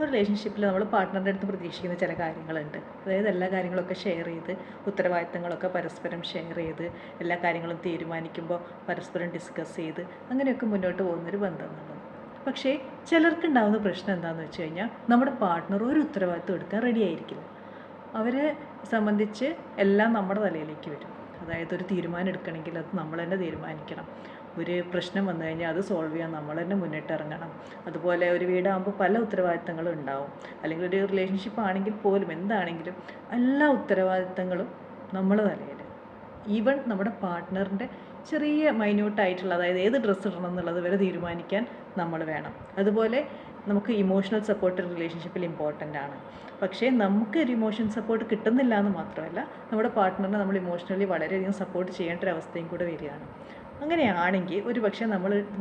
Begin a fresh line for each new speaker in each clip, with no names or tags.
ഒരു റിലേഷൻഷിപ്പിൽ നമ്മൾ പാർട്ട്ണറുടെ അടുത്ത് പ്രതീക്ഷിക്കുന്ന ചില കാര്യങ്ങളുണ്ട്. അതായത് എല്ലാ കാര്യങ്ങളൊക്കെ ഷെയർ ചെയ്ത്, ഉത്തരവാദിത്തങ്ങളൊക്കെ പരസ്പരം ഷെയർ ചെയ്ത്, എല്ലാ കാര്യങ്ങളും തീരുമാനിക്കുമ്പോൾ പരസ്പരം ഡിസ്കസ് ചെയ്ത് അങ്ങനെയൊക്കെ മുന്നോട്ട് പോകുന്നൊരു ബന്ധം എന്നുള്ളത്. പക്ഷേ ചിലർക്കുണ്ടാകുന്ന പ്രശ്നം എന്താണെന്ന് വെച്ച് കഴിഞ്ഞാൽ, നമ്മുടെ പാർട്ട്ണർ ഒരു ഉത്തരവാദിത്വം എടുക്കാൻ റെഡി ആയിരിക്കില്ല. അവരെ സംബന്ധിച്ച് എല്ലാം നമ്മുടെ തലയിലേക്ക് വരും. അതായത് ഒരു തീരുമാനം എടുക്കണമെങ്കിൽ അത് നമ്മൾ തന്നെ തീരുമാനിക്കണം. ഒരു പ്രശ്നം വന്നു കഴിഞ്ഞാൽ അത് സോൾവ് ചെയ്യാൻ നമ്മൾ തന്നെ മുന്നിട്ടിറങ്ങണം. അതുപോലെ ഒരു വീടാകുമ്പോൾ പല ഉത്തരവാദിത്തങ്ങളും ഉണ്ടാവും. അല്ലെങ്കിൽ ഒരു റിലേഷൻഷിപ്പ് ആണെങ്കിൽ പോലും എന്താണെങ്കിലും എല്ലാ ഉത്തരവാദിത്തങ്ങളും നമ്മുടെ തലയിൽ. ഈവൻ നമ്മുടെ പാർട്ട്ണറിൻ്റെ ചെറിയ മൈന്യൂട്ടായിട്ടുള്ള, അതായത് ഏത് ഡ്രസ്സ് ഇടണം എന്നുള്ളത് വരെ തീരുമാനിക്കാൻ നമ്മൾ വേണം. അതുപോലെ നമുക്ക് ഇമോഷണൽ സപ്പോർട്ട് റിലേഷൻഷിപ്പിൽ ഇമ്പോർട്ടൻ്റ് ആണ്. പക്ഷേ നമുക്ക് ഒരു ഇമോഷൻ സപ്പോർട്ട് കിട്ടുന്നില്ല എന്ന് മാത്രമല്ല, നമ്മുടെ പാർട്ട്ണറിനെ നമ്മൾ ഇമോഷണലി വളരെയധികം സപ്പോർട്ട് ചെയ്യേണ്ട ഒരു അവസ്ഥയും കൂടെ വരികയാണ്. അങ്ങനെയാണെങ്കിൽ ഒരു പക്ഷേ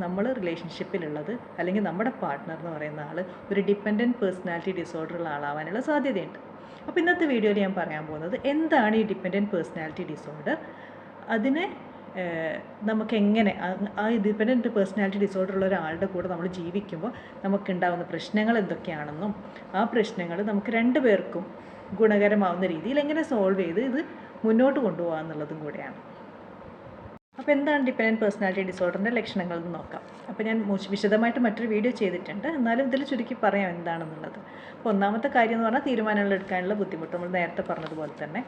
നമ്മൾ റിലേഷൻഷിപ്പിലുള്ളത്, അല്ലെങ്കിൽ നമ്മുടെ പാർട്ട്ണർ എന്ന് പറയുന്ന ആൾ ഒരു ഡിപ്പെൻഡൻറ്റ് പേഴ്സണാലിറ്റി ഡിസോർഡർ ഉള്ള ആളാവാനുള്ള സാധ്യതയുണ്ട്. അപ്പോൾ ഇന്നത്തെ വീഡിയോയിൽ ഞാൻ പറയാൻ പോകുന്നത് എന്താണ് ഈ ഡിപ്പെൻഡൻറ്റ് പേഴ്സണാലിറ്റി ഡിസോർഡർ, അതിനെ നമുക്കെങ്ങനെ ആ ഡിപ്പെൻഡൻറ്റ് പേഴ്സണാലിറ്റി ഡിസോർഡർ ഉള്ള ഒരാളുടെ കൂടെ നമ്മൾ ജീവിക്കുമ്പോൾ നമുക്കുണ്ടാകുന്ന പ്രശ്നങ്ങൾ എന്തൊക്കെയാണെന്നും ആ പ്രശ്നങ്ങൾ നമുക്ക് രണ്ടുപേർക്കും ഗുണകരമാവുന്ന രീതിയിൽ എങ്ങനെ സോൾവ് ചെയ്ത് ഇത് മുന്നോട്ട് കൊണ്ടുപോകുക എന്നുള്ളതും കൂടെയാണ്. അപ്പോൾ എന്താണ് ഡിപ്പെൻഡൻറ്റ് പേഴ്സണാലിറ്റി ഡിസോർഡറിൻ്റെ ലക്ഷണങ്ങൾ എന്ന് നോക്കാം. അപ്പോൾ ഞാൻ വിശദമായിട്ട് മറ്റൊരു വീഡിയോ ചെയ്തിട്ടുണ്ട്, എന്നാലും ഇതിൽ ചുരുക്കി പറയാം എന്താണെന്നുള്ളത്. അപ്പോൾ ഒന്നാമത്തെ കാര്യം എന്ന് പറഞ്ഞാൽ തീരുമാനങ്ങൾ എടുക്കാനുള്ള ബുദ്ധിമുട്ട്. നമ്മൾ നേരത്തെ പറഞ്ഞതുപോലെ തന്നെ,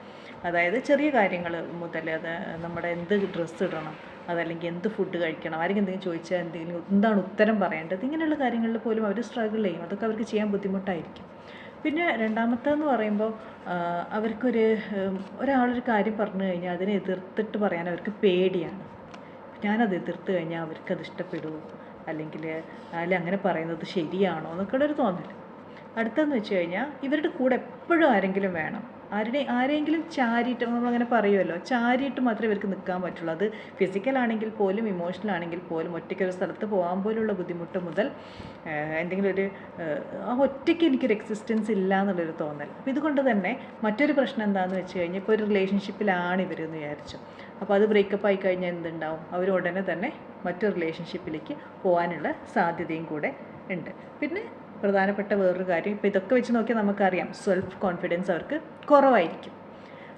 അതായത് ചെറിയ കാര്യങ്ങൾ മുതൽ, അത് നമ്മുടെ എന്ത് ഡ്രസ്സ് ഇടണം, അതല്ലെങ്കിൽ എന്ത് ഫുഡ് കഴിക്കണം, ആരെങ്കിലും എന്തെങ്കിലും ചോദിച്ചാൽ എന്താണ് ഉത്തരം പറയേണ്ടത്, ഇങ്ങനെയുള്ള കാര്യങ്ങളിൽ പോലും അവർ സ്ട്രഗിൾ ചെയ്യും. അതൊക്കെ അവർക്ക് ചെയ്യാൻ ബുദ്ധിമുട്ടായിരിക്കും. പിന്നെ രണ്ടാമത്തേന്ന് പറയുമ്പോൾ, ഒരാളൊരു കാര്യം പറഞ്ഞു കഴിഞ്ഞാൽ അതിനെ എതിർത്തിട്ട് പറയാൻ അവർക്ക് പേടിയാണ്. ഞാനത് എതിർത്ത് കഴിഞ്ഞാൽ അവർക്കത് ഇഷ്ടപ്പെടുമോ, അല്ലെങ്കിൽ അങ്ങനെ പറയുന്നത് ശരിയാണോ എന്നൊക്കെയുള്ളൊരു തോന്നൽ. അടുത്തെന്ന് വെച്ച് കഴിഞ്ഞാൽ ഇവരുടെ കൂടെ എപ്പോഴും ആരെങ്കിലും വേണം. ആരെങ്കിലും ചാരിയിട്ട്, നമ്മളങ്ങനെ പറയുമല്ലോ, ചാരിയിട്ട് മാത്രമേ ഇവർക്ക് നിൽക്കാൻ പറ്റുള്ളൂ. അത് ഫിസിക്കലാണെങ്കിൽ പോലും ഇമോഷണൽ ആണെങ്കിൽ പോലും. ഒറ്റയ്ക്കൊരു സ്ഥലത്ത് പോകാൻ പോലുള്ള ബുദ്ധിമുട്ട് മുതൽ എന്തെങ്കിലും ഒറ്റയ്ക്ക് എനിക്കൊരു എക്സിസ്റ്റൻസ് ഇല്ല എന്നുള്ളൊരു തോന്നൽ. അപ്പോൾ ഇതുകൊണ്ട് തന്നെ മറ്റൊരു പ്രശ്നം എന്താണെന്ന് വെച്ച് കഴിഞ്ഞാൽ, ഇപ്പോൾ ഒരു റിലേഷൻഷിപ്പിലാണ് ഇവരെന്ന് വിചാരിച്ചു. അപ്പോൾ അത് ബ്രേക്കപ്പ് ആയി കഴിഞ്ഞാൽ എന്തുണ്ടാവും, അവർ ഉടനെ തന്നെ മറ്റൊരു റിലേഷൻഷിപ്പിലേക്ക് പോകാനുള്ള സാധ്യതയും കൂടെ ഉണ്ട്. പിന്നെ പ്രധാനപ്പെട്ട വേറൊരു കാര്യം, ഇപ്പോൾ ഇതൊക്കെ വെച്ച് നോക്കിയാൽ നമുക്കറിയാം സെൽഫ് കോൺഫിഡൻസ് അവർക്ക് കുറവായിരിക്കും.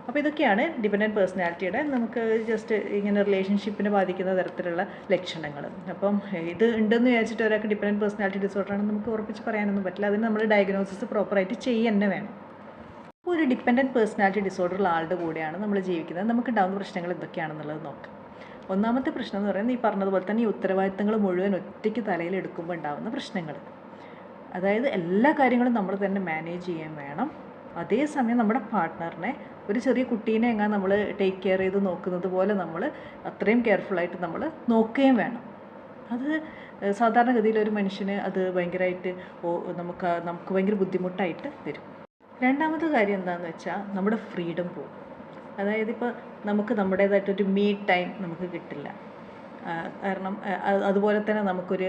അപ്പോൾ ഇതൊക്കെയാണ് ഡിപ്പെൻഡൻറ്റ് പേഴ്സണാലിറ്റിയുടെ നമുക്ക് ജസ്റ്റ് ഇങ്ങനെ റിലേഷൻഷിപ്പിനെ ബാധിക്കുന്ന തരത്തിലുള്ള ലക്ഷണങ്ങൾ. അപ്പം ഇത് ഉണ്ടെന്ന് വിചാരിച്ചിട്ട് ഒരാൾക്ക് ഡിപ്പെൻഡൻറ്റ് പേഴ്സണാലിറ്റി ഡിസോർഡർ ആണെന്ന് നമുക്ക് ഉറപ്പിച്ച് പറയാനൊന്നും പറ്റില്ല. അതിന് നമ്മൾ ഡയഗ്നോസിസ് പ്രോപ്പറായിട്ട് ചെയ്യുക തന്നെ വേണം. അപ്പോൾ ഒരു ഡിപ്പെൻഡൻറ്റ് പേഴ്സണാലിറ്റി ഡിസോർഡറുള്ള ആളുടെ കൂടെയാണ് നമ്മൾ ജീവിക്കുന്നത്. നമുക്കുണ്ടാകുന്ന പ്രശ്നങ്ങൾ എന്തൊക്കെയാണെന്നുള്ളത് നോക്കാം. ഒന്നാമത്തെ പ്രശ്നം എന്ന് പറയുന്നത്, ഈ പറഞ്ഞതുപോലെ തന്നെ ഈ ഉത്തരവാദിത്തങ്ങൾ മുഴുവൻ ഒറ്റയ്ക്ക് തലയിൽ എടുക്കുമ്പോൾ ഉണ്ടാകുന്ന പ്രശ്നങ്ങൾ. അതായത് എല്ലാ കാര്യങ്ങളും നമ്മൾ തന്നെ മാനേജ് ചെയ്യാൻ വേണം. അതേസമയം നമ്മുടെ പാർട്ട്ണറിനെ, ഒരു ചെറിയ കുട്ടീനെ എങ്ങനെ നമ്മൾ ടേക്ക് കെയർ ചെയ്ത് നോക്കുന്നത് പോലെ നമ്മൾ അത്രയും കെയർഫുള്ളായിട്ട് നമ്മൾ നോക്കുകയും വേണം. അത് സാധാരണഗതിയിൽ ഒരു മനുഷ്യന് അത് ഭയങ്കരമായിട്ട് നമുക്ക് ഭയങ്കര ബുദ്ധിമുട്ടായിട്ട് വരും. രണ്ടാമത്തെ കാര്യം എന്താണെന്ന് വെച്ചാൽ, നമ്മുടെ ഫ്രീഡം പോകും. അതായത് ഇപ്പോൾ നമുക്ക് നമ്മുടേതായിട്ടൊരു മീ ടൈം നമുക്ക് കിട്ടില്ല. കാരണം അതുപോലെ തന്നെ നമുക്കൊരു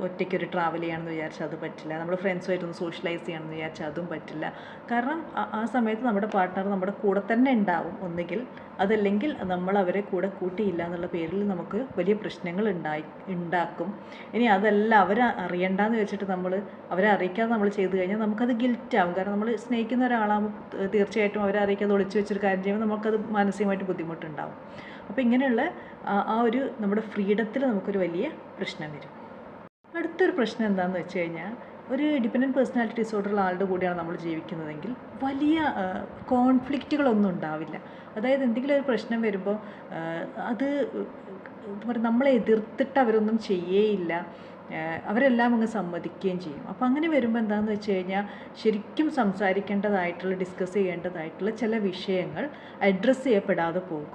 ഒറ്റയ്ക്കൊരു ട്രാവൽ ചെയ്യണമെന്ന് വിചാരിച്ചാൽ അത് പറ്റില്ല. നമ്മൾ ഫ്രണ്ട്സുമായിട്ടൊന്ന് സോഷ്യലൈസ് ചെയ്യണമെന്ന് വിചാരിച്ചാൽ അതും പറ്റില്ല. കാരണം ആ സമയത്ത് നമ്മുടെ പാർട്ട്ണർ നമ്മുടെ കൂടെ തന്നെ ഉണ്ടാവും ഒന്നുകിൽ, അതല്ലെങ്കിൽ നമ്മൾ അവരെ കൂടെ കൂട്ടിയില്ല എന്നുള്ള പേരിൽ നമുക്ക് വലിയ പ്രശ്നങ്ങൾ ഉണ്ടാക്കും. ഇനി അതല്ല അവരെ അറിയണ്ടെന്ന് വെച്ചിട്ട് അവരെ അറിയിക്കാതെ നമ്മൾ ചെയ്തു കഴിഞ്ഞാൽ നമുക്കത് ഗിൽറ്റാവും. കാരണം നമ്മൾ സ്നേഹിക്കുന്ന ഒരാളാകുമ്പോൾ തീർച്ചയായിട്ടും അവരെ അറിയിക്കാതെ ഒളിച്ചു വെച്ചൊരു കാര്യം ചെയ്യുമ്പോൾ നമുക്കത് മാനസികമായിട്ട് ബുദ്ധിമുട്ടുണ്ടാവും. അപ്പോൾ ഇങ്ങനെയുള്ള ഒരു നമ്മുടെ ഫ്രീഡത്തിൽ നമുക്കൊരു വലിയ പ്രശ്നം വരും. അടുത്തൊരു പ്രശ്നം എന്താണെന്ന് വെച്ച് കഴിഞ്ഞാൽ, ഒരു ഡിപ്പെൻഡൻറ്റ് പേഴ്സണാലിറ്റി ഡിസോർഡറുള്ള ആളുടെ കൂടെയാണ് നമ്മൾ ജീവിക്കുന്നതെങ്കിൽ വലിയ കോൺഫ്ലിക്റ്റുകളൊന്നും ഉണ്ടാവില്ല. അതായത് എന്തെങ്കിലും ഒരു പ്രശ്നം വരുമ്പോൾ അത് നമ്മളെ എതിർത്തിട്ട് അവരൊന്നും ചെയ്യേയില്ല. അവരെല്ലാം അങ്ങ് സമ്മതിക്കുകയും ചെയ്യും. അപ്പോൾ അങ്ങനെ വരുമ്പോൾ എന്താണെന്ന് വെച്ച് കഴിഞ്ഞാൽ, ശരിക്കും സംസാരിക്കേണ്ടതായിട്ടുള്ള, ഡിസ്കസ് ചെയ്യേണ്ടതായിട്ടുള്ള ചില വിഷയങ്ങൾ അഡ്രസ്സ് ചെയ്യപ്പെടാതെ പോകും.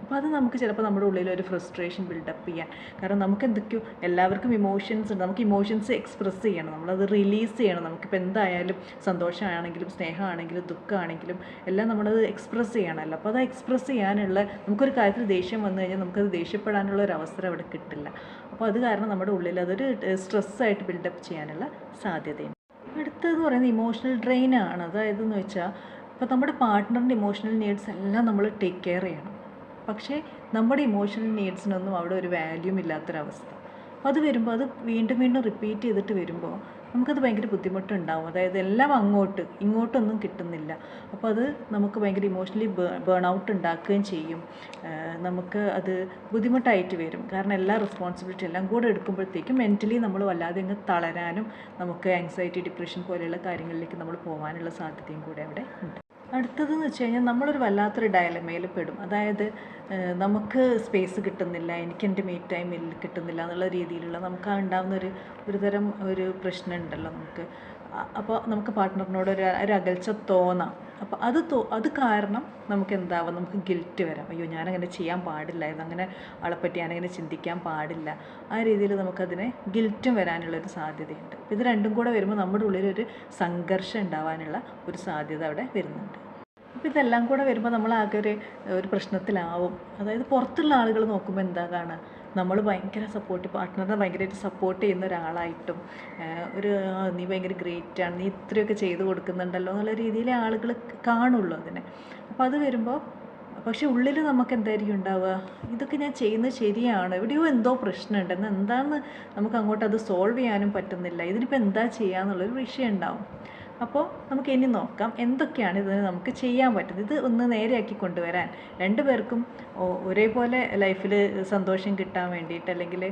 അപ്പോൾ അത് നമുക്ക് ചിലപ്പോൾ നമ്മുടെ ഉള്ളിൽ ഒരു ഫ്രസ്ട്രേഷൻ ബിൽഡപ്പ് ചെയ്യാൻ, കാരണം നമുക്ക് എന്തൊക്കെയോ, എല്ലാവർക്കും ഇമോഷൻസ് ഉണ്ട്. നമുക്ക് ഇമോഷൻസ് എക്സ്പ്രസ് ചെയ്യണം, നമ്മളത് റിലീസ് ചെയ്യണം. നമുക്കിപ്പോൾ എന്തായാലും സന്തോഷമാണെങ്കിലും സ്നേഹമാണെങ്കിലും ദുഃഖമാണെങ്കിലും എല്ലാം നമ്മളത് എക്സ്പ്രസ് ചെയ്യണമല്ലോ. അപ്പോൾ അത് എക്സ്പ്രസ് ചെയ്യാനുള്ള, നമുക്കൊരു കാര്യത്തിൽ ദേഷ്യം വന്നു കഴിഞ്ഞാൽ നമുക്കത് ദേഷ്യപ്പെടാനുള്ള ഒരു അവസരം അവിടെ കിട്ടില്ല. അപ്പോൾ അത് കാരണം നമ്മുടെ ഉള്ളിൽ അതൊരു സ്ട്രെസ്സായിട്ട് ബിൽഡപ്പ് ചെയ്യാനുള്ള സാധ്യതയുണ്ട്. അടുത്തതെന്ന് പറയുന്നത് ഇമോഷണൽ ഡ്രെയിനാണ്. അതായത് എന്ന് വെച്ചാൽ, ഇപ്പോൾ നമ്മുടെ പാർട്ട്ണറിൻ്റെ ഇമോഷണൽ നീഡ്സ് എല്ലാം നമ്മൾ ടേക്ക് കെയർ ചെയ്യണം. പക്ഷേ നമ്മുടെ ഇമോഷണൽ നീഡ്സിനൊന്നും അവിടെ ഒരു വാല്യൂം ഇല്ലാത്തൊരവസ്ഥ. അത് വരുമ്പോൾ, അത് വീണ്ടും വീണ്ടും റിപ്പീറ്റ് ചെയ്തിട്ട് വരുമ്പോൾ നമുക്കത് ഭയങ്കര ബുദ്ധിമുട്ടുണ്ടാവും. അതായത് എല്ലാം ഇങ്ങോട്ടൊന്നും കിട്ടുന്നില്ല. അപ്പോൾ അത് നമുക്ക് ഭയങ്കര ഇമോഷണലി ബേൺ ഔട്ട് ഉണ്ടാക്കുകയും ചെയ്യും. നമുക്ക് അത് ബുദ്ധിമുട്ടായിട്ട് വരും. കാരണം എല്ലാ റെസ്പോൺസിബിലിറ്റി എല്ലാം കൂടെ എടുക്കുമ്പോഴത്തേക്കും മെൻ്റലി നമ്മൾ വല്ലാതെ അങ്ങ് തളരാനും നമുക്ക് ആങ്സൈറ്റി, ഡിപ്രഷൻ പോലെയുള്ള കാര്യങ്ങളിലേക്ക് നമ്മൾ പോകാനുള്ള സാധ്യതയും കൂടെ അവിടെ ഉണ്ട്. അടുത്തതെന്ന് വെച്ച് കഴിഞ്ഞാൽ നമ്മളൊരു വല്ലാത്തൊരു ഡയലമയിൽ പെടും. അതായത് നമുക്ക് സ്പേസ് കിട്ടുന്നില്ല, എനിക്കെൻ്റെ മീ ടൈം കിട്ടുന്നില്ല എന്നുള്ള രീതിയിലുള്ള നമുക്ക് ഉണ്ടാകുന്ന ഒരു തരം ഒരു പ്രശ്നം ഉണ്ടല്ലോ നമുക്ക്. അപ്പോൾ നമുക്ക് പാർട്ട്ണറിനോട് ഒരു അകൽച്ച തോന്നാം. അപ്പോൾ അത് കാരണം നമുക്ക് എന്താവാം, നമുക്ക് ഗിൽറ്റ് വരാം. അയ്യോ ഞാനങ്ങനെ ചെയ്യാൻ പാടില്ലായിരുന്നു, അങ്ങനെ ആളെപ്പറ്റി ഞാനങ്ങനെ ചിന്തിക്കാൻ പാടില്ല. ആ രീതിയിൽ നമുക്കതിനെ ഗിൽറ്റും വരാനുള്ളൊരു സാധ്യതയുണ്ട്. ഇത് രണ്ടും കൂടെ വരുമ്പോൾ നമ്മുടെ ഉള്ളിലൊരു സംഘർഷം ഉണ്ടാവാനുള്ള ഒരു സാധ്യത അവിടെ വരുന്നുണ്ട്. അപ്പോൾ ഇതെല്ലാം കൂടെ വരുമ്പോൾ നമ്മൾ ആകെ ഒരു പ്രശ്നത്തിലാവും. അതായത് പുറത്തുള്ള ആളുകൾ നോക്കുമ്പോൾ എന്താ കാണുക, നമ്മൾ ഭയങ്കര പാർട്ട്ണറിനെ ഭയങ്കരമായിട്ട് സപ്പോർട്ട് ചെയ്യുന്ന ഒരാളായിട്ടും നീ ഭയങ്കര ഗ്രേറ്റാണ്, നീ ഇത്രയൊക്കെ ചെയ്ത് കൊടുക്കുന്നുണ്ടല്ലോ എന്നുള്ള രീതിയിലെ ആളുകൾ കാണുള്ളൂ അതിനെ. അപ്പോൾ അത് വരുമ്പോൾ പക്ഷെ ഉള്ളിൽ നമുക്ക് എന്തായിരിക്കും ഉണ്ടാവുക, ഇതൊക്കെ ഞാൻ ചെയ്യുന്നത് ശരിയാണ്, എവിടെയോ എന്തോ പ്രശ്നമുണ്ട്, എന്നാൽ എന്താണെന്ന് നമുക്ക് അങ്ങോട്ട് അത് സോൾവ് ചെയ്യാനും പറ്റുന്നില്ല, ഇതിനിപ്പോൾ എന്താ ചെയ്യാന്നുള്ളൊരു വിഷയം ഉണ്ടാവും. അപ്പോൾ നമുക്ക് ഇനി നോക്കാം എന്തൊക്കെയാണ് ഇതിന് നമുക്ക് ചെയ്യാൻ പറ്റുന്നത്. ഇത് ഒന്ന് നേരെയാക്കി കൊണ്ടുവരാൻ രണ്ടുപേർക്കും ഒരേപോലെ ലൈഫിൽ സന്തോഷം കിട്ടാൻ വേണ്ടിയിട്ട്, അല്ലെങ്കിൽ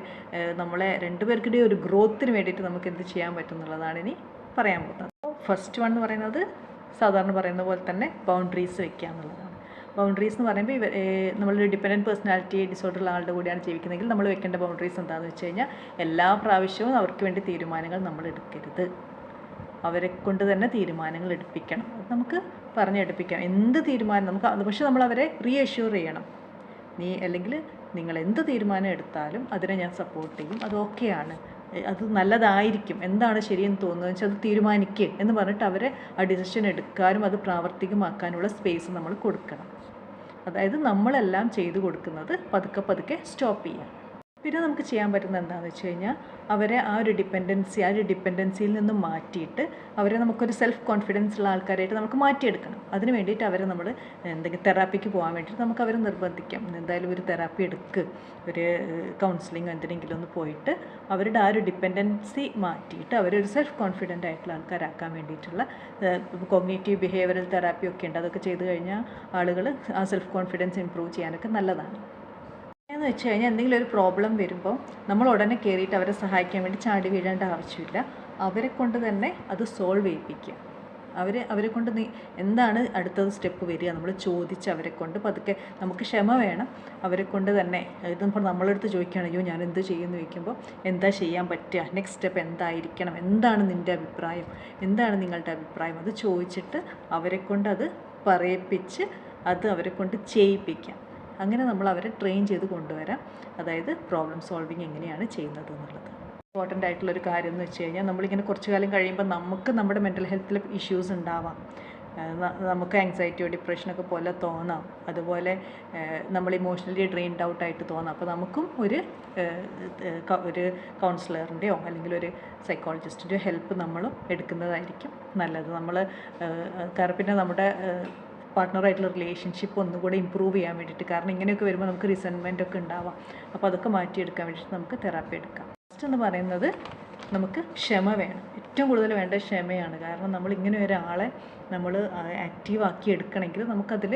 നമ്മളെ രണ്ടുപേർക്കിടെ ഒരു ഗ്രോത്തിന് വേണ്ടിയിട്ട് നമുക്ക് എന്ത് ചെയ്യാൻ പറ്റും എന്നുള്ളതാണ് ഇനി പറയാൻ പോകുന്നത്. ഫസ്റ്റ് വൺ എന്ന് പറയുന്നത് സാധാരണ പറയുന്ന പോലെ തന്നെ ബൗണ്ടറീസ് വെക്കുക എന്നുള്ളതാണ്. ബൗണ്ടറീസ് എന്ന് പറയുമ്പോൾ നമ്മളൊരു ഡിപ്പെൻഡൻറ്റ് പേഴ്സണാലിറ്റി ഡിസോർഡറുള്ള ആളുടെ കൂടെയാണ് ജീവിക്കുന്നതെങ്കിൽ നമ്മൾ വെക്കേണ്ട ബൗണ്ടറീസ് എന്താണെന്ന് വെച്ച് കഴിഞ്ഞാൽ, എല്ലാ പ്രാവശ്യവും അവർക്ക് വേണ്ടി തീരുമാനങ്ങൾ നമ്മൾ എടുക്കരുത്. അവരെ കൊണ്ട് തന്നെ തീരുമാനങ്ങൾ എടുപ്പിക്കണം. അത് നമുക്ക് പറഞ്ഞെടുപ്പിക്കാം. എന്ത് തീരുമാനം നമുക്ക്, പക്ഷെ നമ്മൾ അവരെ റീഅഷ്യൂർ ചെയ്യണം. അല്ലെങ്കിൽ നിങ്ങൾ എന്ത് തീരുമാനം എടുത്താലും അതിനെ ഞാൻ സപ്പോർട്ട് ചെയ്യും, അത് ഓക്കെയാണ്, അത് നല്ലതായിരിക്കും, എന്താണ് ശരിയെന്ന് തോന്നുന്നത് വെച്ചാൽ അത് തീരുമാനിക്കുക എന്ന് പറഞ്ഞിട്ട് അവരെ ആ ഡിസിഷൻ എടുക്കാനും അത് പ്രാവർത്തികമാക്കാനുള്ള സ്പേസ് നമ്മൾ കൊടുക്കണം. അതായത് നമ്മളെല്ലാം ചെയ്തു കൊടുക്കുന്നത് പതുക്കെ പതുക്കെ സ്റ്റോപ്പ് ചെയ്യാം. പിന്നെ നമുക്ക് ചെയ്യാൻ പറ്റുന്നത് എന്താണെന്ന് വെച്ച് കഴിഞ്ഞാൽ, അവരെ ആ ഒരു ഡിപ്പെൻഡൻസിയിൽ നിന്നും മാറ്റിയിട്ട് അവരെ നമുക്കൊരു സെൽഫ് കോൺഫിഡൻസ് ഉള്ള ആൾക്കാരായിട്ട് നമുക്ക് മാറ്റിയെടുക്കണം. അതിന് വേണ്ടിയിട്ട് അവരെ നമ്മൾ എന്തെങ്കിലും തെറാപ്പിക്ക് പോകാൻ വേണ്ടിയിട്ട് നമുക്ക് അവരെ നിർബന്ധിക്കാം. എന്തായാലും ഒരു തെറാപ്പി എടുക്കുക, ഒരു കൗൺസിലിംഗ് എന്തിനെങ്കിലും ഒന്ന് പോയിട്ട് അവരുടെ ആ ഒരു ഡിപ്പെൻഡൻസി മാറ്റിയിട്ട് അവരൊരു സെൽഫ് കോൺഫിഡൻ്റ് ആയിട്ടുള്ള ആൾക്കാരാക്കാൻ വേണ്ടിയിട്ടുള്ള കോഗ്നിറ്റീവ് ബിഹേവിയറൽ തെറാപ്പി ഒക്കെ ഉണ്ട്. അതൊക്കെ ചെയ്ത് കഴിഞ്ഞാൽ ആളുകൾ ആ സെൽഫ് കോൺഫിഡൻസ് ഇമ്പ്രൂവ് ചെയ്യാനൊക്കെ നല്ലതാണ്. എന്ന് വെച്ച് കഴിഞ്ഞാൽ എന്തെങ്കിലും ഒരു പ്രോബ്ലം വരുമ്പോൾ നമ്മൾ ഉടനെ കയറിയിട്ട് അവരെ സഹായിക്കാൻ വേണ്ടി ചാടി വീഴേണ്ട ആവശ്യമില്ല. അവരെ കൊണ്ട് തന്നെ അത് സോൾവ് ചെയ്യിപ്പിക്കുക. അവരെ കൊണ്ട് എന്താണ് അടുത്തത് സ്റ്റെപ്പ് വരിക നമ്മൾ ചോദിച്ച് അവരെ കൊണ്ട് പതുക്കെ, നമുക്ക് ക്ഷമ വേണം. അവരെ കൊണ്ട് തന്നെ ഇതിപ്പോൾ നമ്മളെടുത്ത് ചോദിക്കുകയാണ്, അയ്യോ ഞാൻ എന്ത് ചെയ്യുമെന്ന് ചോദിക്കുമ്പോൾ എന്താ ചെയ്യാൻ പറ്റുക, നെക്സ്റ്റ് സ്റ്റെപ്പ് എന്തായിരിക്കണം, എന്താണ് നിൻ്റെ അഭിപ്രായം, എന്താണ് നിങ്ങളുടെ അഭിപ്രായം, അത് ചോദിച്ചിട്ട് അവരെ കൊണ്ട് അത് പറയിപ്പിച്ച് അത് അവരെ കൊണ്ട് ചെയ്യിപ്പിക്കാം. അങ്ങനെ നമ്മൾ അവരെ ട്രെയിൻ ചെയ്ത് കൊണ്ടുവരാം. അതായത് പ്രോബ്ലം സോൾവിങ് എങ്ങനെയാണ് ചെയ്യുന്നത് എന്നുള്ളത്. ഇമ്പോർട്ടൻ്റ് ആയിട്ടുള്ളൊരു കാര്യം എന്ന് വെച്ച് കഴിഞ്ഞാൽ, നമ്മളിങ്ങനെ കുറച്ച് കാലം കഴിയുമ്പോൾ നമുക്ക് നമ്മുടെ മെൻ്റൽ ഹെൽത്തിൽ ഇഷ്യൂസ് ഉണ്ടാവാം. നമുക്ക് ആങ്സൈറ്റിയോ ഡിപ്രഷനൊക്കെ പോലെ തോന്നാം. അതുപോലെ നമ്മൾ ഇമോഷണലി ഡ്രെയിൻഡ് ഔട്ടായിട്ട് തോന്നാം. അപ്പോൾ നമുക്കും ഒരു കൗൺസിലറിൻ്റെയോ അല്ലെങ്കിൽ ഒരു സൈക്കോളജിസ്റ്റിൻ്റെയോ ഹെൽപ്പ് നമ്മളും എടുക്കുന്നതായിരിക്കും നല്ലത്. കാരണം പിന്നെ നമ്മുടെ പാർട്ട്ണറായിട്ടുള്ള റിലേഷൻഷിപ്പ് ഒന്നുകൂടെ ഇമ്പ്രൂവ് ചെയ്യാൻ വേണ്ടിയിട്ട്. കാരണം ഇങ്ങനെയൊക്കെ വരുമ്പോൾ നമുക്ക് റിസെൻമെൻ്റ് ഒക്കെ ഉണ്ടാവാം. അപ്പോൾ അതൊക്കെ മാറ്റിയെടുക്കാൻ വേണ്ടിയിട്ട് നമുക്ക് തെറാപ്പി എടുക്കാം. ഫസ്റ്റ് എന്ന് പറയുന്നത് നമുക്ക് ക്ഷമ വേണം. ഏറ്റവും കൂടുതൽ വേണ്ട ക്ഷമയാണ്. കാരണം നമ്മളിങ്ങനെ ഒരാളെ നമ്മൾ ആക്റ്റീവാക്കി എടുക്കണമെങ്കിൽ നമുക്കതിൽ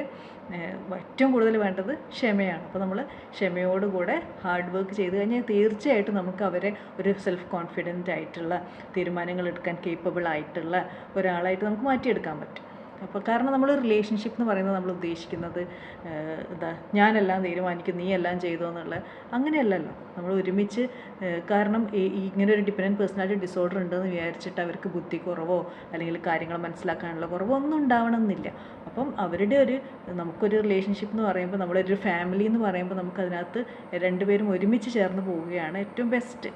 ഏറ്റവും കൂടുതൽ വേണ്ടത് ക്ഷമയാണ്. അപ്പോൾ നമ്മൾ ക്ഷമയോടുകൂടെ ഹാർഡ് വർക്ക് ചെയ്ത് കഴിഞ്ഞാൽ തീർച്ചയായിട്ടും നമുക്ക് അവരെ ഒരു സെൽഫ് കോൺഫിഡൻ്റ് ആയിട്ടുള്ള തീരുമാനങ്ങൾ എടുക്കാൻ കേപ്പബിൾ ആയിട്ടുള്ള ഒരാളായിട്ട് നമുക്ക് മാറ്റിയെടുക്കാൻ പറ്റും. അപ്പോൾ കാരണം നമ്മൾ റിലേഷൻഷിപ്പ് എന്ന് പറയുന്നത് നമ്മൾ ഉദ്ദേശിക്കുന്നത് ഞാനെല്ലാം തീരുമാനിക്കും, നീ എല്ലാം ചെയ്തോ എന്നുള്ള അങ്ങനെയല്ലല്ലോ. നമ്മൾ ഒരുമിച്ച്, കാരണം ഇങ്ങനെ ഒരു ഡിപ്പെൻഡൻറ്റ് പേഴ്സണാലിറ്റി ഡിസോർഡർ ഉണ്ടെന്ന് വിചാരിച്ചിട്ട് അവർക്ക് ബുദ്ധി കുറവോ അല്ലെങ്കിൽ കാര്യങ്ങൾ മനസ്സിലാക്കാനുള്ള കുറവോ ഒന്നും ഉണ്ടാവണമെന്നില്ല. അപ്പം നമുക്കൊരു റിലേഷൻഷിപ്പ് എന്ന് പറയുമ്പോൾ, നമ്മളൊരു ഫാമിലി എന്ന് പറയുമ്പോൾ നമുക്കതിനകത്ത് രണ്ടുപേരും ഒരുമിച്ച് ചേർന്ന് പോവുകയാണ് ഏറ്റവും ബെസ്റ്റ്.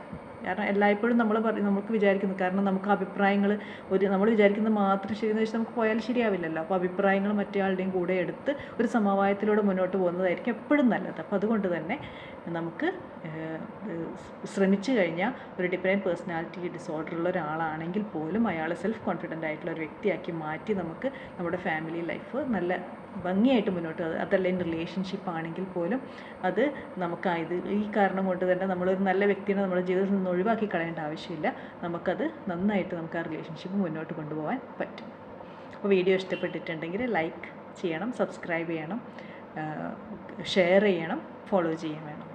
കാരണം എല്ലായ്പ്പോഴും നമുക്ക് വിചാരിക്കുന്നു, കാരണം നമുക്ക് അഭിപ്രായങ്ങൾ നമ്മൾ വിചാരിക്കുന്നത് മാത്രം ശരിയെന്ന് വെച്ചാൽ നമുക്ക് പോയാൽ ശരിയാവില്ലല്ലോ. അപ്പോൾ അഭിപ്രായങ്ങൾ മറ്റേ ആളുടെയും കൂടെ എടുത്ത് ഒരു സമവായത്തിലൂടെ മുന്നോട്ട് പോകുന്നതായിരിക്കും എപ്പോഴും നല്ലത്. അപ്പോൾ അതുകൊണ്ട് തന്നെ നമുക്ക് ശ്രമിച്ചു കഴിഞ്ഞാൽ ഒരു ഡിഫറെൻറ്റ് പേഴ്സണാലിറ്റി ഡിസോർഡർ ഉള്ള ഒരാളാണെങ്കിൽ പോലും അയാളെ സെൽഫ് കോൺഫിഡൻ്റ് ആയിട്ടുള്ള ഒരു വ്യക്തിയാക്കി മാറ്റി നമുക്ക് നമ്മുടെ ഫാമിലി ലൈഫ് നല്ല ഭംഗിയായിട്ട് മുന്നോട്ട് അതല്ലെങ്കിൽ റിലേഷൻഷിപ്പ് ആണെങ്കിൽ പോലും അത് നമുക്ക് ഈ കാരണം കൊണ്ട് തന്നെ നമ്മളൊരു നല്ല വ്യക്തിനെ നമ്മുടെ ജീവിതത്തിൽ നിന്ന് ഒഴിവാക്കി കളയേണ്ട ആവശ്യമില്ല. നമുക്കത് നന്നായിട്ട് നമുക്ക് ആ റിലേഷൻഷിപ്പ് മുന്നോട്ട് കൊണ്ടുപോകാൻ പറ്റും. അപ്പോൾ വീഡിയോ ഇഷ്ടപ്പെട്ടിട്ടുണ്ടെങ്കിൽ ലൈക്ക് ചെയ്യണം, സബ്സ്ക്രൈബ് ചെയ്യണം, ഷെയർ ചെയ്യണം, ഫോളോ ചെയ്യാൻ വേണം.